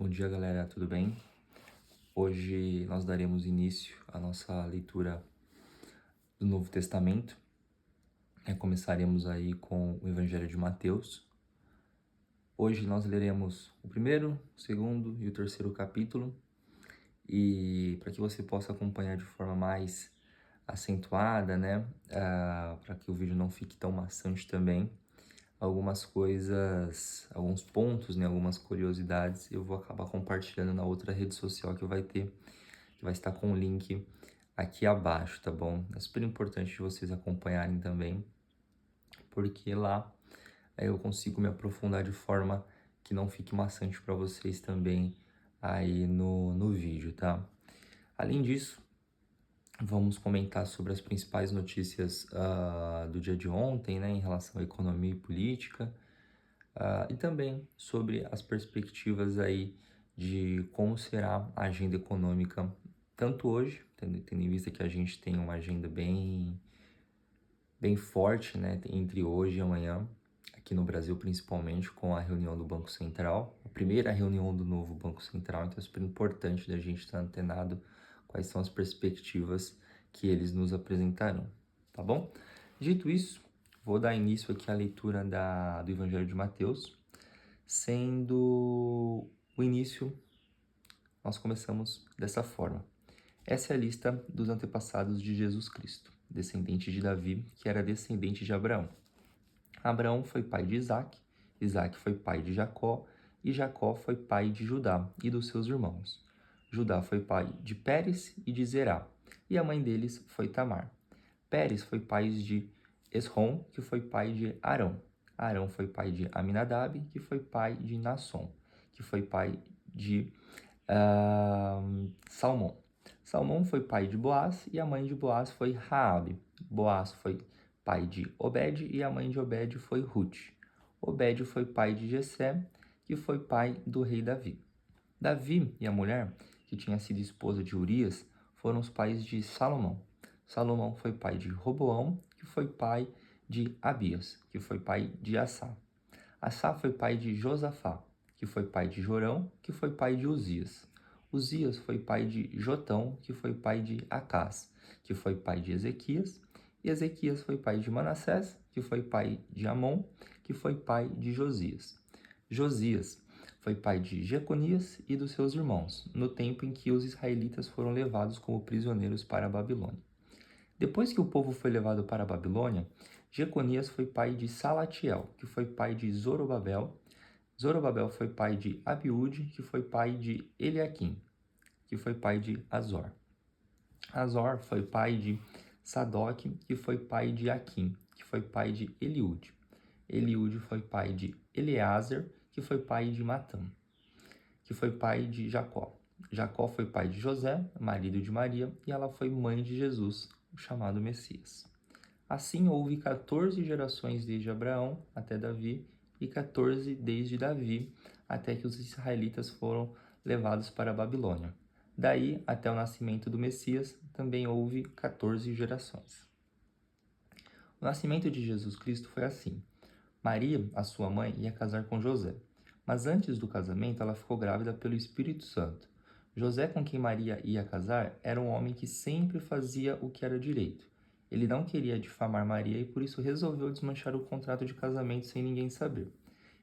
Bom dia, galera, tudo bem? Hoje nós daremos início à nossa leitura do Novo Testamento. Começaremos aí com o Evangelho de Mateus. Hoje nós leremos o primeiro, o segundo e o terceiro capítulo. E para que você possa acompanhar de forma mais acentuada, para que o vídeo não fique tão maçante também, algumas coisas, alguns pontos, algumas curiosidades, eu vou acabar compartilhando na outra rede social que vai estar com o link aqui abaixo, tá bom? É super importante vocês acompanharem também, porque lá eu consigo me aprofundar de forma que não fique maçante para vocês também aí no vídeo, tá? Além disso, vamos comentar sobre as principais notícias do dia de ontem, em relação à economia e política, e também sobre as perspectivas aí de como será a agenda econômica, tanto hoje, tendo em vista que a gente tem uma agenda bem forte, entre hoje e amanhã, aqui no Brasil principalmente, com a reunião do Banco Central, a primeira reunião do novo Banco Central, então é super importante da gente estar antenado quais são as perspectivas que eles nos apresentarão, tá bom? Dito isso, vou dar início aqui à leitura do Evangelho de Mateus, sendo o início, nós começamos dessa forma. Essa é a lista dos antepassados de Jesus Cristo, descendente de Davi, que era descendente de Abraão. Abraão foi pai de Isaque, Isaque foi pai de Jacó, e Jacó foi pai de Judá e dos seus irmãos. Judá foi pai de Pérez e de Zerá, e a mãe deles foi Tamar. Pérez foi pai de Esrom, que foi pai de Arão. Arão foi pai de Aminadab, que foi pai de Nasson, que foi pai de Salmão. Salmão foi pai de Boaz, e a mãe de Boaz foi Raabe. Boaz foi pai de Obed, e a mãe de Obed foi Ruth. Obed foi pai de Jessé, que foi pai do rei Davi. Davi e a mulher, que tinha sido esposa de Urias, foram os pais de Salomão. Salomão foi pai de Roboão, que foi pai de Abias, que foi pai de Assá. Assá foi pai de Josafá, que foi pai de Jorão, que foi pai de Uzias. Uzias foi pai de Jotão, que foi pai de Acás, que foi pai de Ezequias. E Ezequias foi pai de Manassés, que foi pai de Amon, que foi pai de Josias. Josias foi pai de Jeconias e dos seus irmãos, no tempo em que os israelitas foram levados como prisioneiros para a Babilônia. Depois que o povo foi levado para a Babilônia, Jeconias foi pai de Salatiel, que foi pai de Zorobabel. Zorobabel foi pai de Abiúde, que foi pai de Eliaquim, que foi pai de Azor. Azor foi pai de Sadoc, que foi pai de Aquim, que foi pai de Eliúde. Eliúde foi pai de Eleazer, que foi pai de Matã, que foi pai de Jacó. Jacó foi pai de José, marido de Maria, e ela foi mãe de Jesus, o chamado Messias. Assim houve 14 gerações desde Abraão até Davi, e 14 desde Davi até que os israelitas foram levados para a Babilônia. Daí até o nascimento do Messias também houve 14 gerações. O nascimento de Jesus Cristo foi assim. Maria, a sua mãe, ia casar com José, mas antes do casamento ela ficou grávida pelo Espírito Santo. José, com quem Maria ia casar, era um homem que sempre fazia o que era direito. Ele não queria difamar Maria e por isso resolveu desmanchar o contrato de casamento sem ninguém saber.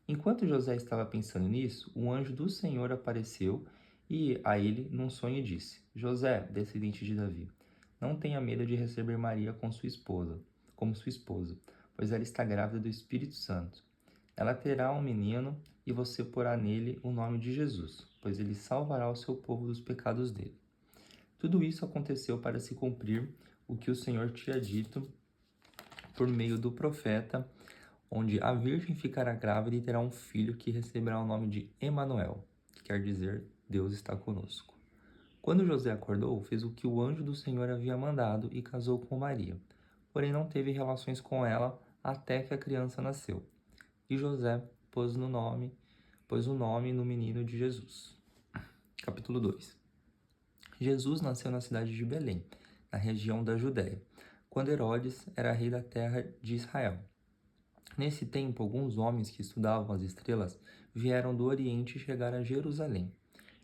Enquanto José estava pensando nisso, um anjo do Senhor apareceu e a ele num sonho disse: José, descendente de Davi, não tenha medo de receber Maria como sua esposa, pois ela está grávida do Espírito Santo. Ela terá um menino e você porá nele o nome de Jesus, pois ele salvará o seu povo dos pecados dele. Tudo isso aconteceu para se cumprir o que o Senhor tinha dito por meio do profeta, onde a virgem ficará grávida e terá um filho que receberá o nome de Emanuel, que quer dizer Deus está conosco. Quando José acordou, fez o que o anjo do Senhor havia mandado e casou com Maria, porém não teve relações com ela até que a criança nasceu. E José pôs o nome no menino de Jesus. Capítulo 2. Jesus nasceu na cidade de Belém, na região da Judéia, quando Herodes era rei da terra de Israel. Nesse tempo, alguns homens que estudavam as estrelas vieram do Oriente e chegaram a Jerusalém.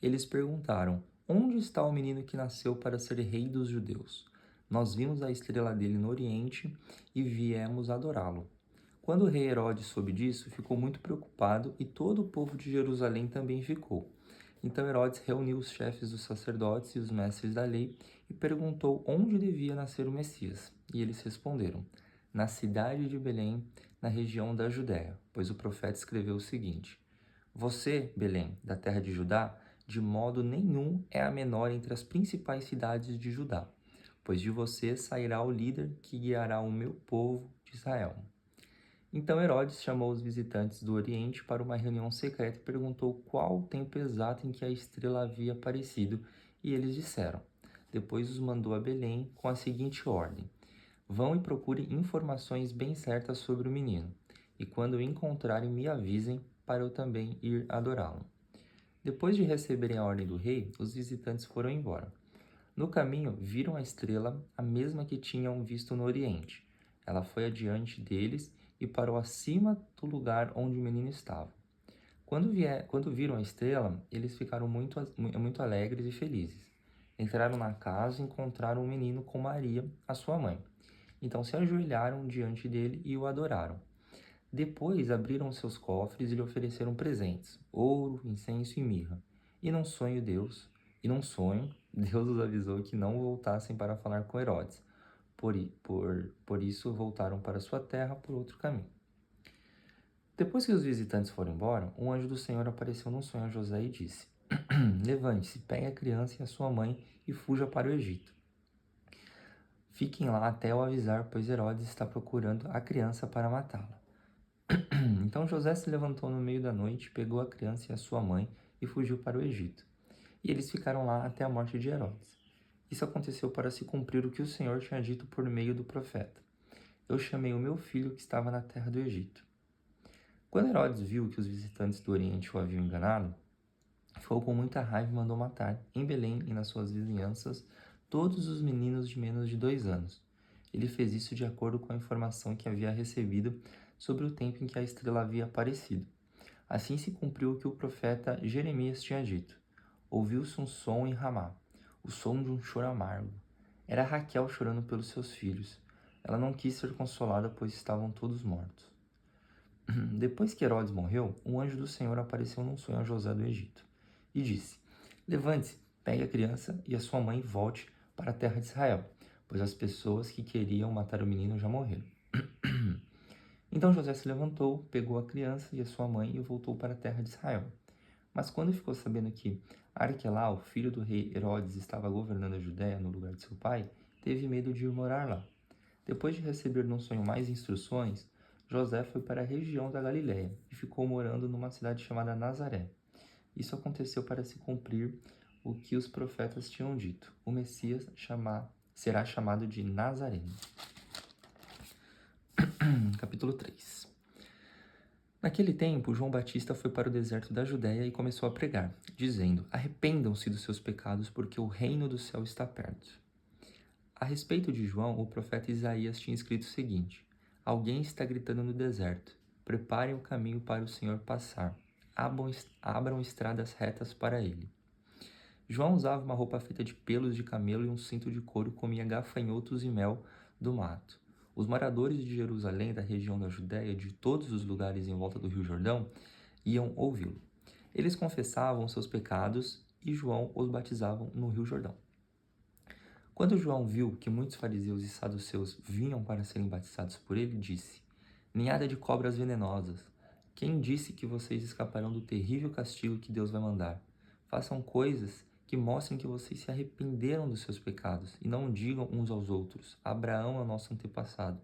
Eles perguntaram: Onde está o menino que nasceu para ser rei dos judeus? Nós vimos a estrela dele no Oriente e viemos adorá-lo. Quando o rei Herodes soube disso, ficou muito preocupado e todo o povo de Jerusalém também ficou. Então Herodes reuniu os chefes dos sacerdotes e os mestres da lei e perguntou onde devia nascer o Messias. E eles responderam: Na cidade de Belém, na região da Judéia, pois o profeta escreveu o seguinte: Você, Belém, da terra de Judá, de modo nenhum é a menor entre as principais cidades de Judá, pois de você sairá o líder que guiará o meu povo de Israel. Então Herodes chamou os visitantes do Oriente para uma reunião secreta e perguntou qual o tempo exato em que a estrela havia aparecido, e eles disseram. Depois os mandou a Belém com a seguinte ordem: Vão e procurem informações bem certas sobre o menino, e quando o encontrarem me avisem para eu também ir adorá-lo. Depois de receberem a ordem do rei, os visitantes foram embora. No caminho, viram a estrela, a mesma que tinham visto no Oriente. Ela foi adiante deles e parou acima do lugar onde o menino estava. Quando viram a estrela, eles ficaram muito alegres e felizes. Entraram na casa e encontraram o menino com Maria, a sua mãe. Então se ajoelharam diante dele e o adoraram. Depois abriram seus cofres e lhe ofereceram presentes, ouro, incenso e mirra. E num sonho, Deus os avisou que não voltassem para falar com Herodes. Por isso voltaram para sua terra por outro caminho. Depois que os visitantes foram embora, um anjo do Senhor apareceu num sonho a José e disse: Levante-se, pegue a criança e a sua mãe e fuja para o Egito. Fiquem lá até eu avisar, pois Herodes está procurando a criança para matá-la. Então José se levantou no meio da noite, pegou a criança e a sua mãe e fugiu para o Egito. E eles ficaram lá até a morte de Herodes. Isso aconteceu para se cumprir o que o Senhor tinha dito por meio do profeta: Eu chamei o meu filho que estava na terra do Egito. Quando Herodes viu que os visitantes do Oriente o haviam enganado, ficou com muita raiva e mandou matar, em Belém e nas suas vizinhanças, todos os meninos de menos de 2 anos. Ele fez isso de acordo com a informação que havia recebido sobre o tempo em que a estrela havia aparecido. Assim se cumpriu o que o profeta Jeremias tinha dito. Ouviu-se um som em Ramá, o som de um choro amargo. Era Raquel chorando pelos seus filhos. Ela não quis ser consolada, pois estavam todos mortos. Depois que Herodes morreu, um anjo do Senhor apareceu num sonho a José do Egito e disse: Levante-se, pegue a criança e a sua mãe e volte para a terra de Israel, pois as pessoas que queriam matar o menino já morreram. Então José se levantou, pegou a criança e a sua mãe e voltou para a terra de Israel. Mas quando ficou sabendo que Arquelau, filho do rei Herodes, estava governando a Judéia no lugar de seu pai, teve medo de ir morar lá. Depois de receber num sonho mais instruções, José foi para a região da Galiléia e ficou morando numa cidade chamada Nazaré. Isso aconteceu para se cumprir o que os profetas tinham dito: o Messias será chamado de Nazareno. Capítulo 3. Naquele tempo, João Batista foi para o deserto da Judéia e começou a pregar, dizendo: Arrependam-se dos seus pecados, porque o reino do céu está perto. A respeito de João, o profeta Isaías tinha escrito o seguinte: Alguém está gritando no deserto: Preparem o caminho para o Senhor passar. Abram estradas retas para ele. João usava uma roupa feita de pelos de camelo e um cinto de couro e comia gafanhotos e mel do mato. Os moradores de Jerusalém, da região da Judéia e de todos os lugares em volta do Rio Jordão, iam ouvi-lo. Eles confessavam seus pecados e João os batizava no Rio Jordão. Quando João viu que muitos fariseus e saduceus vinham para serem batizados por ele, disse: Ninhada de cobras venenosas, quem disse que vocês escaparão do terrível castigo que Deus vai mandar? Façam coisas que mostrem que vocês se arrependeram dos seus pecados e não digam uns aos outros: Abraão é o nosso antepassado,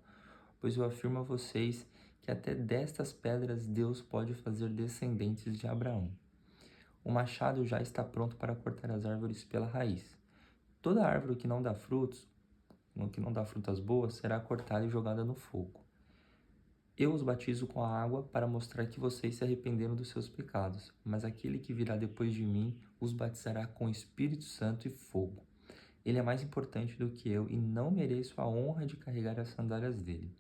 pois eu afirmo a vocês que até destas pedras Deus pode fazer descendentes de Abraão. O machado já está pronto para cortar as árvores pela raiz. Toda árvore que não dá frutos, que não dá frutas boas, será cortada e jogada no fogo. Eu os batizo com a água para mostrar que vocês se arrependeram dos seus pecados, mas aquele que virá depois de mim os batizará com Espírito Santo e fogo. Ele é mais importante do que eu e não mereço a honra de carregar as sandálias dele.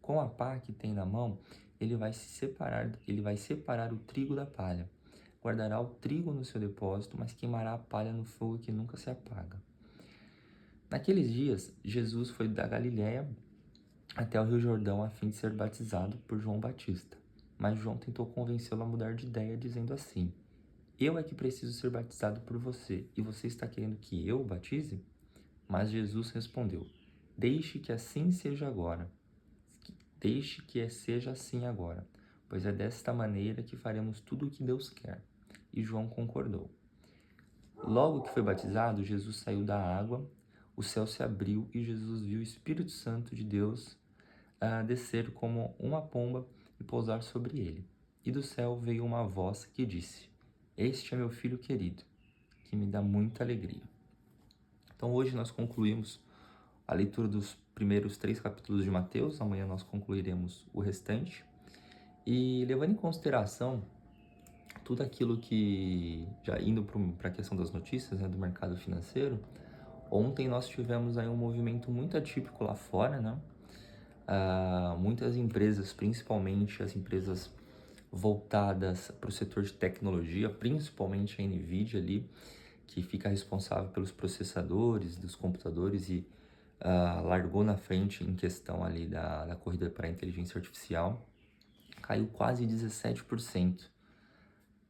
Com a pá que tem na mão, ele vai separar o trigo da palha. guardará o trigo no seu depósito, mas queimará a palha no fogo que nunca se apaga. Naqueles dias, Jesus foi da Galiléia até o Rio Jordão a fim de ser batizado por João Batista. Mas João tentou convencê-lo a mudar de ideia, dizendo assim: eu é que preciso ser batizado por você, e você está querendo que eu o batize? Mas Jesus respondeu: deixe que assim seja agora. Deixe que seja assim agora, pois é desta maneira que faremos tudo o que Deus quer. E João concordou. Logo que foi batizado, Jesus saiu da água, o céu se abriu e Jesus viu o Espírito Santo de Deus descer como uma pomba e pousar sobre ele. E do céu veio uma voz que disse: este é meu filho querido, que me dá muita alegria. Então hoje nós concluímos a leitura dos primeiros 3 capítulos de Mateus, amanhã nós concluiremos o restante. E levando em consideração tudo aquilo que, já indo para a questão das notícias, né, do mercado financeiro, ontem nós tivemos aí um movimento muito atípico lá fora, né? Muitas empresas, principalmente as empresas voltadas para o setor de tecnologia, principalmente a NVIDIA ali, que fica responsável pelos processadores dos computadores e largou na frente em questão ali da corrida para a inteligência artificial, caiu quase 17%.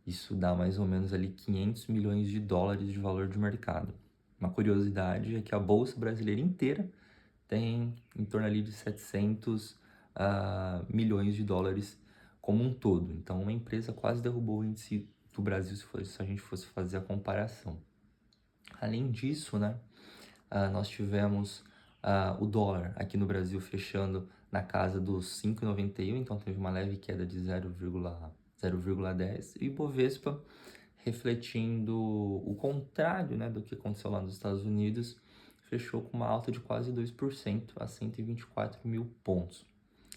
Isso dá mais ou menos ali 500 milhões de dólares de valor de mercado. Uma curiosidade é que a Bolsa Brasileira inteira tem em torno ali de 700 milhões de dólares como um todo. Então, uma empresa quase derrubou o índice do Brasil se a gente fosse fazer a comparação. Além disso, né, nós tivemos o dólar aqui no Brasil fechando na casa dos 5,91, então teve uma leve queda de 0,10, e o Bovespa, refletindo o contrário, né, do que aconteceu lá nos Estados Unidos, fechou com uma alta de quase 2% a 124 mil pontos.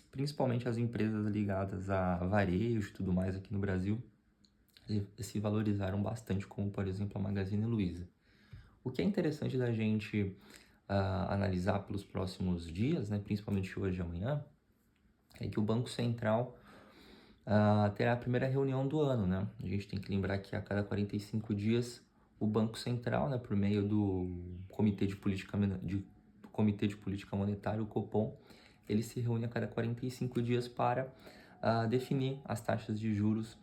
Principalmente as empresas ligadas a varejo e tudo mais aqui no Brasil se valorizaram bastante, como por exemplo a Magazine Luiza. O que é interessante da gente analisar pelos próximos dias, né, principalmente hoje e amanhã, é que o Banco Central terá a primeira reunião do ano, né? A gente tem que lembrar que a cada 45 dias o Banco Central, né, por meio do Comitê de Política Monetária, o Copom, ele se reúne a cada 45 dias para definir as taxas de juros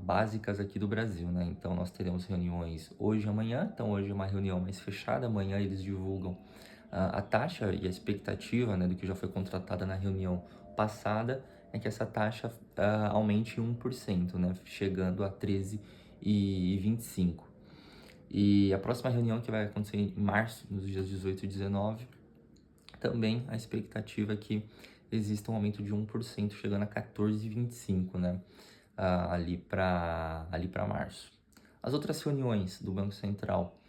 básicas aqui do Brasil, né? Então nós teremos reuniões hoje e amanhã. Então hoje é uma reunião mais fechada, amanhã eles divulgam a taxa e a expectativa, né, do que já foi contratada na reunião passada é que essa taxa aumente 1%, né, chegando a 13,25. E a próxima reunião, que vai acontecer em março, nos dias 18 e 19, também a expectativa é que exista um aumento de 1%, chegando a 14,25, né, ali para março. As outras reuniões do Banco Central,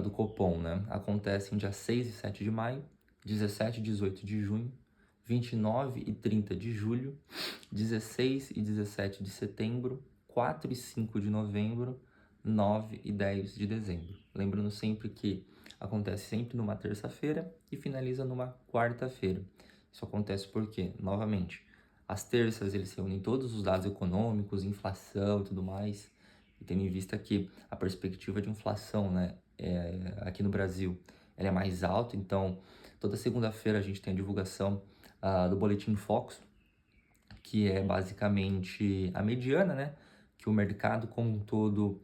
do Copom, né, acontecem dia 6 e 7 de maio, 17 e 18 de junho, 29 e 30 de julho, 16 e 17 de setembro, 4 e 5 de novembro, 9 e 10 de dezembro. Lembrando sempre que acontece sempre numa terça-feira e finaliza numa quarta-feira. Isso acontece porque, novamente, às terças eles reúnem todos os dados econômicos, inflação e tudo mais, e tendo em vista que a perspectiva de inflação, né, aqui no Brasil, ela é mais alta, então toda segunda-feira a gente tem a divulgação do Boletim Focus, que é basicamente a mediana, né, que o mercado como um todo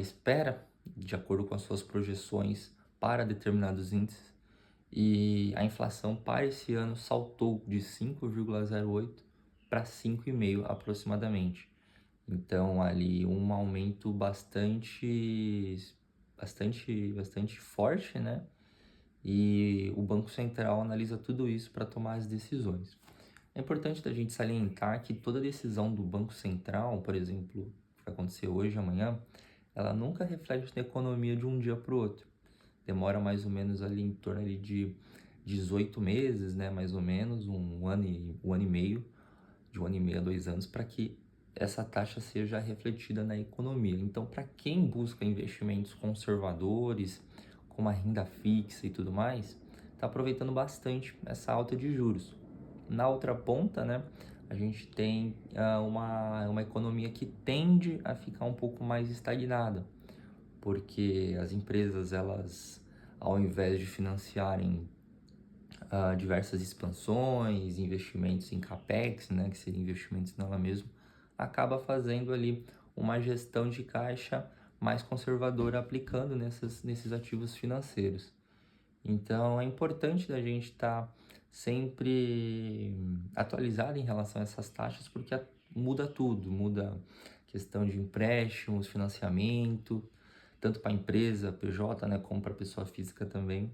espera, de acordo com as suas projeções para determinados índices, e a inflação para esse ano saltou de 5,08 para 5,5 aproximadamente. Então ali um aumento bastante forte, né? E o Banco Central analisa tudo isso para tomar as decisões. É importante da gente salientar que toda decisão do Banco Central, por exemplo, que vai acontecer hoje, amanhã, ela nunca reflete na economia de um dia para o outro. Demora mais ou menos ali em torno ali de 18 meses, né, mais ou menos, um ano e meio, de 1 ano e meio a 2 anos, para que essa taxa seja refletida na economia. Então, para quem busca investimentos conservadores, como a renda fixa e tudo mais, está aproveitando bastante essa alta de juros. Na outra ponta, né, a gente tem uma economia que tende a ficar um pouco mais estagnada, porque as empresas, elas, ao invés de financiarem diversas expansões, investimentos em capex, né, que seriam investimentos nela mesmo, acaba fazendo ali uma gestão de caixa mais conservadora, aplicando nesses ativos financeiros. Então é importante da gente estar sempre atualizado em relação a essas taxas, porque muda tudo, muda a questão de empréstimos, financiamento, tanto para a empresa, PJ, né, como para a pessoa física também.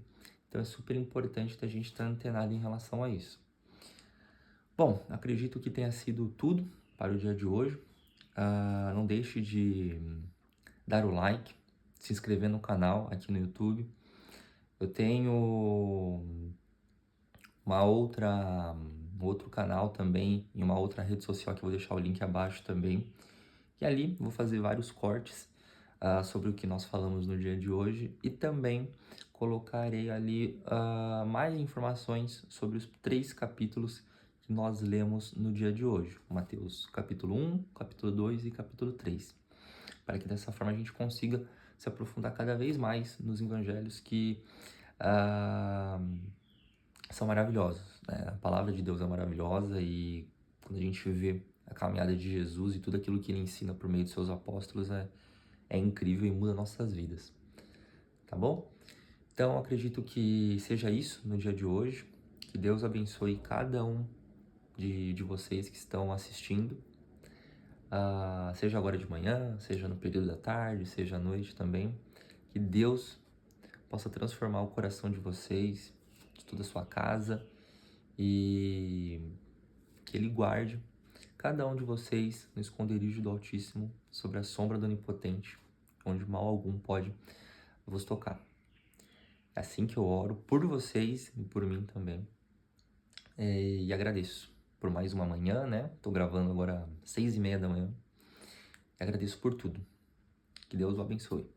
Então é super importante da gente estar antenado em relação a isso. Bom, acredito que tenha sido tudo para o dia de hoje. Não deixe de dar o like, se inscrever no canal aqui no YouTube. Eu tenho um outro canal também em uma outra rede social que eu vou deixar o link abaixo também. E ali vou fazer vários cortes sobre o que nós falamos no dia de hoje e também colocarei ali mais informações sobre os 3 capítulos que nós lemos no dia de hoje. Mateus capítulo 1, capítulo 2 e capítulo 3. Para que dessa forma a gente consiga se aprofundar cada vez mais nos evangelhos que são maravilhosos, né? A palavra de Deus é maravilhosa e quando a gente vê a caminhada de Jesus e tudo aquilo que ele ensina por meio de seus apóstolos é incrível e muda nossas vidas, tá bom? Então acredito que seja isso no dia de hoje, que Deus abençoe cada um de vocês que estão assistindo, seja agora de manhã, seja no período da tarde, seja à noite também, que Deus possa transformar o coração de vocês, de toda a sua casa, e que Ele guarde cada um de vocês no esconderijo do Altíssimo, sobre a sombra do Onipotente, onde mal algum pode vos tocar. É assim que eu oro por vocês e por mim também. E agradeço por mais uma manhã, né? Tô gravando agora às 6:30 da manhã. E agradeço por tudo. Que Deus o abençoe.